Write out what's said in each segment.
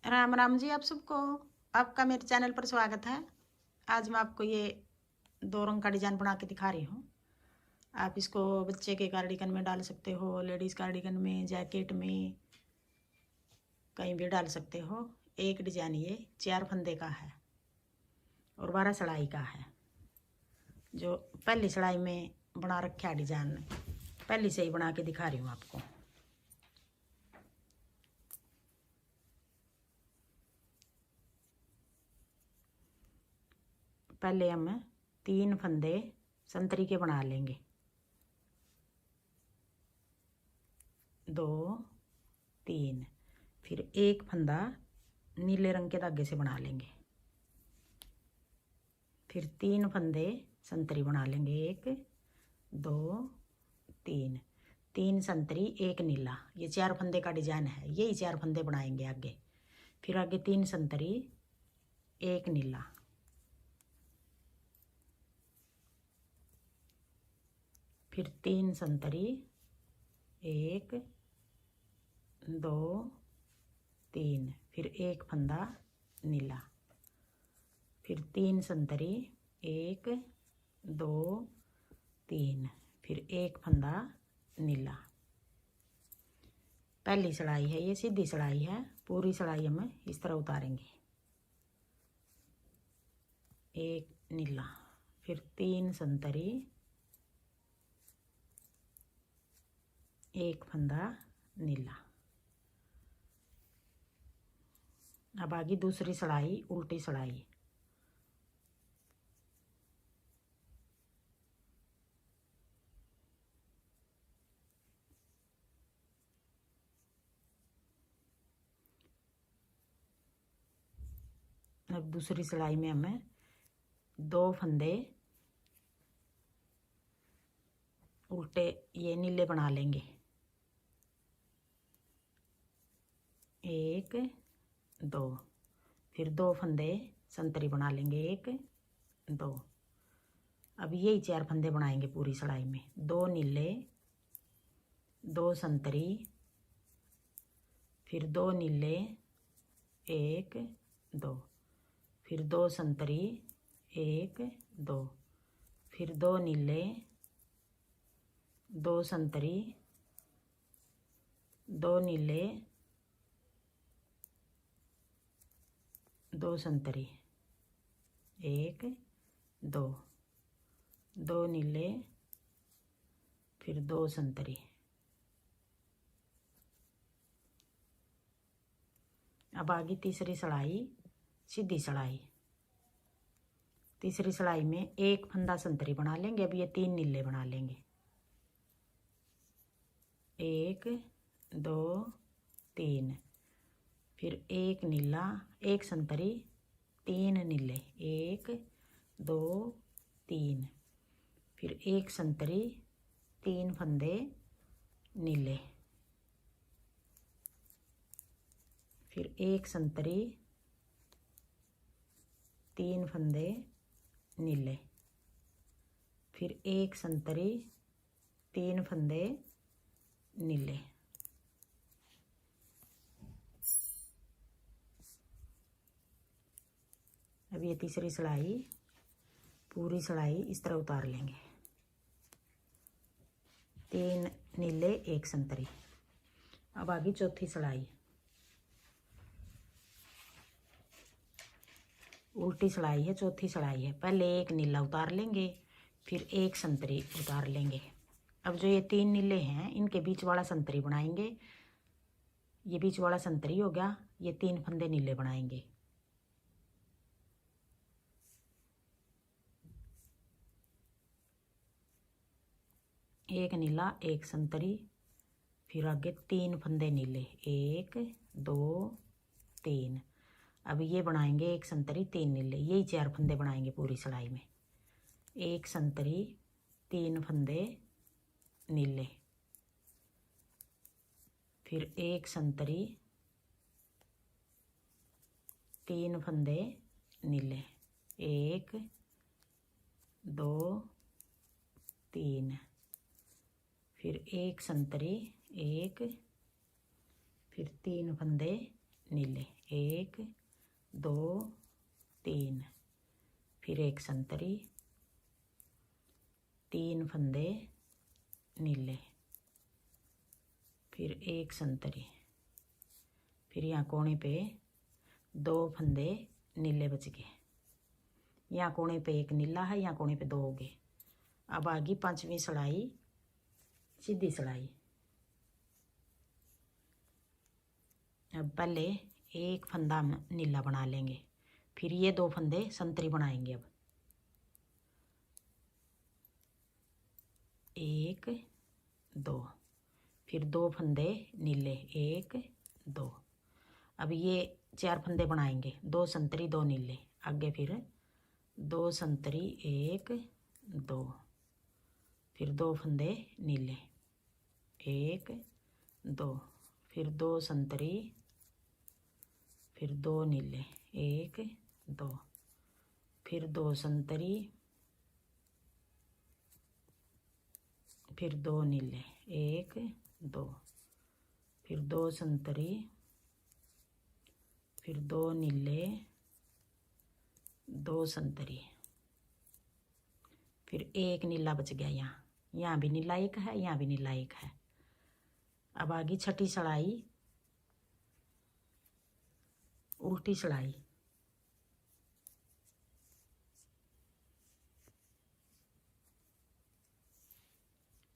राम राम जी आप सबको। आपका मेरे चैनल पर स्वागत है। आज मैं आपको ये 2 रंग का डिजाइन बना के दिखा रही हूँ। आप इसको बच्चे के कार्डिगन में डाल सकते हो, लेडीज़ कार्डिगन में, जैकेट में, कहीं भी डाल सकते हो। एक डिजाइन ये 4 फंदे का है और 12 सिलाई का है। जो पहली सिलाई में बना रखा है डिजाइन, पहली से ही बना के दिखा रही हूँ आपको। पहले हम 3 फंदे संतरी के बना लेंगे, 2 3, फिर एक फंदा नीले रंग के धागे से बना लेंगे, फिर 3 फंदे संतरी बना लेंगे, 1 2 3, 3 संतरी 1 नीला। ये 4 फंदे का डिजाइन है, यही 4 फंदे बनाएंगे आगे। फिर आगे 3 संतरी 1 नीला, फिर 3 संतरी 1 2 3, फिर एक फंदा नीला, फिर 3 संतरी 1 2 3, फिर एक फंदा नीला। पहली सिलाई है, ये सीधी सिलाई है। पूरी सिलाई हम इस तरह उतारेंगे, 1 नीला, फिर 3 संतरी 1 फंदा नीला। अब आगे दूसरी सिलाई, उल्टी सिलाई। अब दूसरी सिलाई में हमें 2 फंदे उल्टे ये नीले बना लेंगे, 1 2, फिर 2 फंदे संतरी बना लेंगे, 1 2। अब यही 4 फंदे बनाएंगे पूरी सिलाई में, 2 नीले 2 संतरी, फिर 2 नीले 1 2, फिर 2 संतरी 1 2, फिर 2 नीले 2 संतरी 2 नीले 2 संतरी 1 2, 2 नीले, फिर 2 संतरी। अब आगे तीसरी सिलाई, सीधी सिलाई। तीसरी सिलाई में एक फंदा संतरी बना लेंगे। अब ये 3 नीले बना लेंगे, 1 2 3, फिर एक नीला, एक संतरी 3 नीले, 1 2 3, फिर एक संतरी 3 फंदे नीले, फिर एक संतरी 3 फंदे नीले, फिर एक संतरी 3 फंदे नीले। अब ये तीसरी सिलाई, पूरी सिलाई इस तरह उतार लेंगे, 3 नीले 1 संतरी। अब आगे चौथी सिलाई, उल्टी सिलाई है, चौथी सिलाई है। पहले 1 नीला उतार लेंगे, फिर 1 संतरी उतार लेंगे। अब जो ये 3 नीले हैं, इनके बीच वाला संतरी बनाएंगे। ये बीच वाला संतरी हो गया, ये 3 फंदे नीले बनाएंगे, एक नीला 1 संतरी, फिर आगे 3 फंदे नीले, 1 2 3। अब ये बनाएंगे 1 संतरी 3 नीले, यही 4 फंदे बनाएंगे पूरी सिलाई में। 1 संतरी 3 फंदे नीले, फिर 1 संतरी 3 फंदे नीले, 1 2 3, फिर 1 संतरी 1, फिर 3 फंदे नीले, 1 2 3, फिर एक संतरी, 3 फंदे नीले, फिर एक संतरी, फिर यहाँ कोने पे 2 फंदे नीले बच गए। यहाँ कोने पे एक नीला है, यहाँ कोने पे 2 हो गए। अब आगे 5वीं सिलाई सीधी सिलाई। अब पहले एक फंदा हम नीला बना लेंगे, फिर ये 2 फंदे संतरी बनाएंगे। अब 1 2, फिर 2 फंदे नीले, 1 2। अब ये 4 फंदे बनाएंगे, 2 संतरी 2 नीले। आगे फिर 2 संतरी 1 2, फिर 2 फंदे नीले, 1 2, फिर 2 संतरी, फिर 2 नीले, 1 2, फिर 2 संतरी, फिर 2 नीले, 1 2, फिर 2 संतरी, फिर 2 नीले, 2 संतरी, फिर एक नीला बच गया। यहाँ भी नीला एक है, यहाँ भी नीला एक है। अब आगे छठी सिलाई उल्टी सिलाई।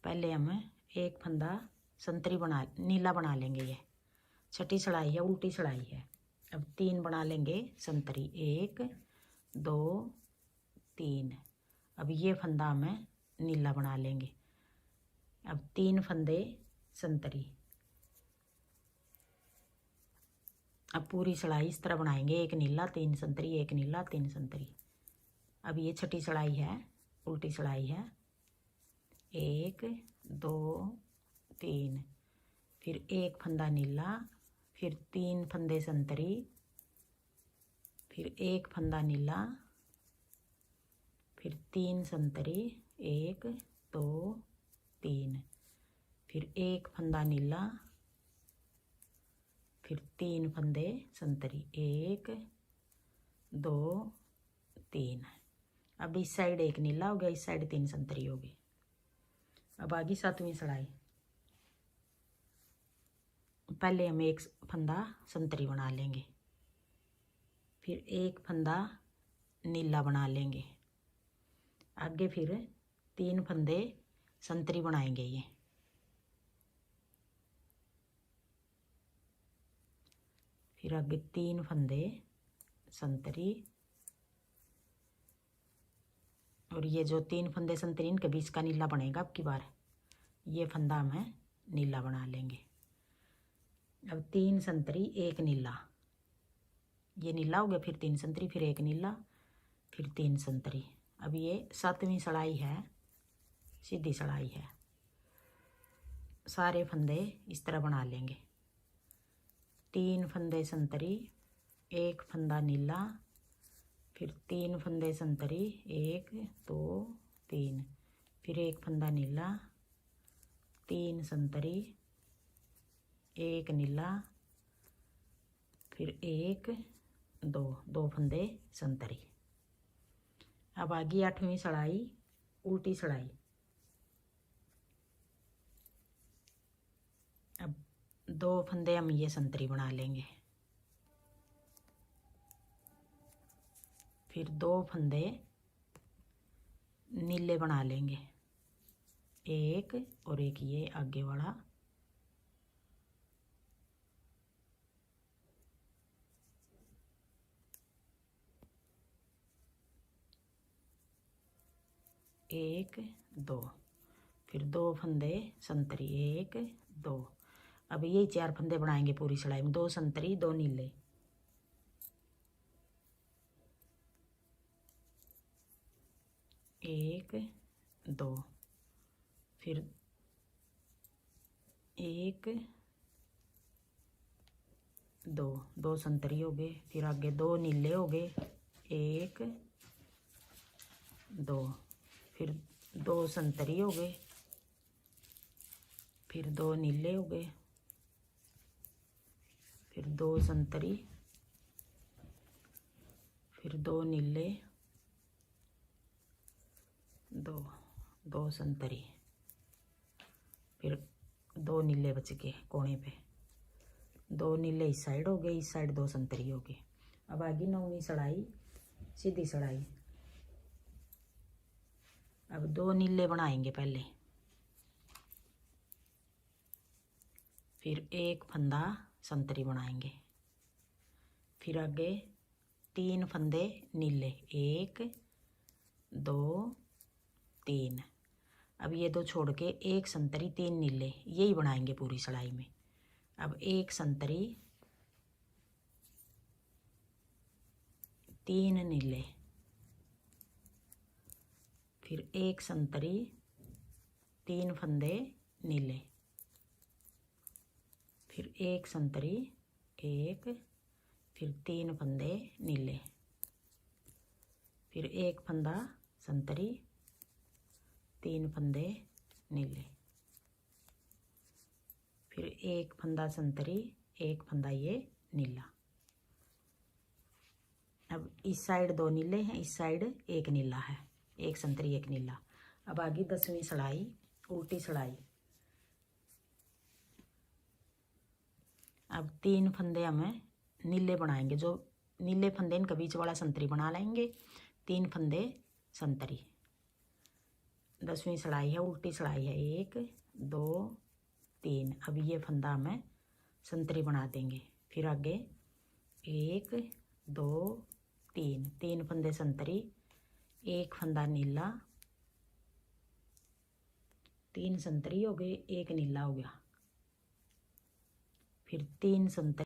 पहले हम एक फंदा संतरी नीला बना लेंगे। ये छठी सिलाई है, उल्टी सिलाई है। अब 3 बना लेंगे संतरी, 1 2 3। अब ये फंदा हमें नीला बना लेंगे। अब 3 फंदे संतरी। अब पूरी सिलाई इस तरह बनाएंगे, एक नीला 3 संतरी, एक नीला 3 संतरी। अब ये छठी सिलाई है, उल्टी सिलाई है। 1 2 3, फिर एक फंदा नीला, फिर 3 फंदे संतरी, फिर एक फंदा नीला, फिर 3 संतरी, 1 2 3, फिर एक फंदा नीला, फिर 3 फंदे संतरी, 1 2 3। अब इस साइड एक नीला हो गया, इस साइड 3 संतरी हो गई। अब आगे 7वीं सिलाई। पहले हम एक फंदा संतरी बना लेंगे, फिर एक फंदा नीला बना लेंगे। आगे फिर 3 फंदे संतरी बनाएंगे। ये फिर आगे 3 फंदे संतरी, और ये जो 3 फंदे संतरी इनके बीच का नीला बनेगा। अब की बार ये फंदा हमें नीला बना लेंगे। अब 3 संतरी 1 नीला, ये नीला हो गया, फिर 3 संतरी, फिर एक नीला, फिर 3 संतरी। अब ये 7वीं सिलाई है, सीधी सिलाई है। सारे फंदे इस तरह बना लेंगे। 3 फंदे संतरी, एक फंदा नीला, फिर 3 फंदे संतरी, 1 2 3, फिर एक फंदा नीला, 3 संतरी, एक नीला, फिर 1 2, 2 फंदे संतरी। अब आगे 8वीं सिलाई उल्टी सिलाई। अब 2 फंदे हम ये संतरी बना लेंगे, फिर 2 फंदे नीले बना लेंगे, एक और एक ये आगे वाला, एक 2, फिर 2 फंदे संतरी, 1 2। अब यही 4 फंदे बनाएंगे पूरी सिलाई में, 2 संतरी 2 नीले। एक 2, फिर 1 2, 2 संतरी हो गए, फिर आगे 2 नीले हो गए, 1 2, फिर 2 संतरी हो गए, फिर 2 नीले हो गए, फिर 2 संतरी, फिर 2 नीले, 2 संतरी, फिर 2 नीले बच गए कोने पे, 2 नीले इस साइड हो गए, इस साइड 2 संतरी हो गए। अब आगे 9वीं सड़ाई, सीधी सड़ाई। अब 2 नीले बनाएंगे पहले, फिर 1 फंदा संतरी बनाएंगे, फिर आगे 3 फंदे नीले, 1 2 3। अब ये 2 छोड़ के 1 संतरी 3 नीले, यही बनाएंगे पूरी सड़ाई में। अब 1 संतरी 3 नीले, फिर 1 संतरी 3 फंदे नीले, फिर 1 संतरी 1, फिर 3 फंदे नीले, फिर 1 फंदा संतरी 3 फंदे नीले, फिर 1 फंदा संतरी 1 फंदा ये नीला। अब इस साइड 2 नीले हैं, इस साइड 1 नीला है, 1 संतरी 1 नीला। अब आगे 10वीं सड़ाई, उल्टी सड़ाई। अब 3 फंदे हमें नीले बनाएंगे, जो नीले फंदे इनका बीच वाला संतरी बना लेंगे, 3 फंदे संतरी। 10वीं सड़ाई है, उल्टी सड़ाई है, 1 2 3। अब ये फंदा हमें संतरी बना देंगे, फिर आगे 1 2 3, 3 फंदे संतरी, 1 फंदा नीला, 3 संतरी हो गए, 1 नीला हो गया, फिर 3 संतरी,